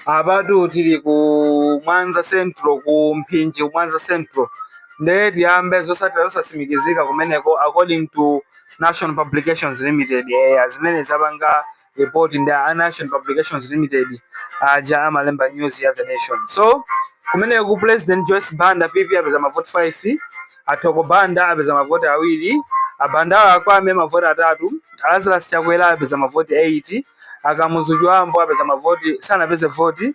Abatu tili ku Mwanza Central, ku Mpinji Mwanza Central. Ndeti yambe zosatira zosasimikizika kumeneko according to National Publications Limited. Zimene zabanga report nda National Publications Limited aja amalemba news ya The Nation. So kumeneko ku President Joyce Banda PV apeza mavoti 5, Atoko Banda apeza mavoti 2, Abanda akwame mavoti 3, Lazarus Chakwera apeza mavoti 8, Akamuzu Jwambo apeza mavoti sana apeza voti,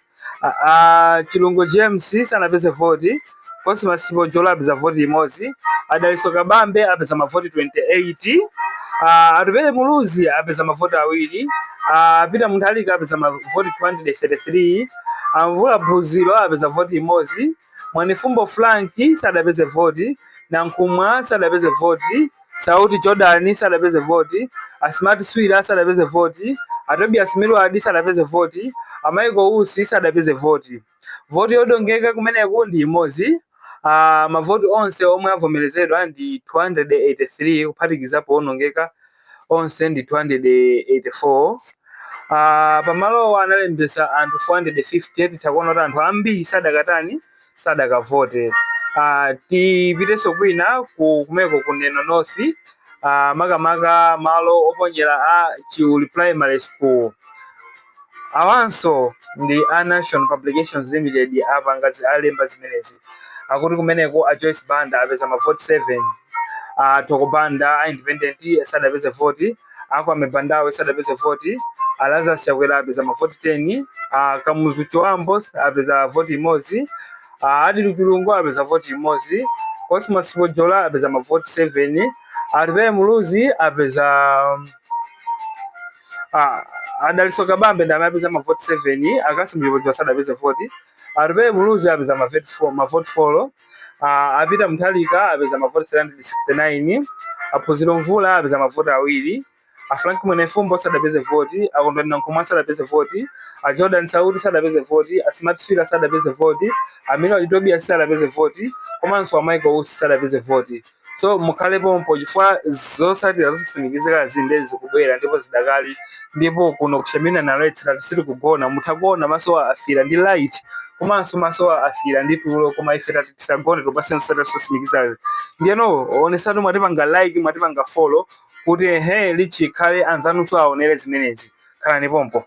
Chilungo James sana apeza voti, Cosmas Chibojola apeza voti imozi, Adaliso Kabambe apeza mavoti 28, Arubele Muluzi apeza mavoti 2, Peter Muthalika apeza mavoti 233, Mvula Buziro apeza voti imozi, Mwanifumbo Franki sada apeza voti, Nankumwa sada apeza voti, Sauti Jordan sada apeza voti, Asmati Swira sada apeza voti, Atobias Milward sada apeza voti, Amaiko Usi sada apeza voti. Voti yodongeka kumeneko ndi imozi. Mavoti onse omwe avomerezedwa ndi 283 kuphatikizapo onongeka onse ndi 284. Pamalo analembesa anthu 450 takuona kuti anthu ambiri sadakavote. Tipiteso kwina kumeko kuneno North, makamaka malo oponyera a Chiuli Primary School. Awanso ndi National Publications Limited apangazi alemba zimenezi. Akuti kumeneko a Joyce Banda apeza mavoti 7, Toko Banda Independent sada apeza voti, Akwame Bandawe sada apeza voti, Lazarus Chakwera apeza mavoti 10, Kamuzu Chiwambo apeza voti imozi, Adilu Chilungo apeza voti imozi, Cosmas Chibojola apeza mavoti 7, Arubele Muluzi apeza Adaliso Kabambe ndame apeza mavoti 7, Akasim Chibojola sada apeza voti, Arubele Muluzi apeza mavoti 4, Peter Muthalika apeza mavoti 369, Aphunziro Mvula apeza mavoti 2, Frank Mwanifumbo sada apeza voti, Akondwani Nankumwa sada apeza voti, Jordan Sauti sada apeza voti, Asmati Swira sada apeza voti, Amino Tobias sada apeza voti, komanso Amaiko Usi sada apeza voti. So mukhalepo mpojifwa zosatira zosasimikizika zindezi kubwera ndipo zidakali, ndipo kuno kushamina na lights siri kugona, muthagona maso afira ndi light, komanso maso afira ndi tulo, koma ife tisagone topase zosatira zosasimikizika. Ndiyeno onesatu mwatipanga like, mwatipanga follow kuti lichi khale anzanu aonere zimenezi. Khalani pompo.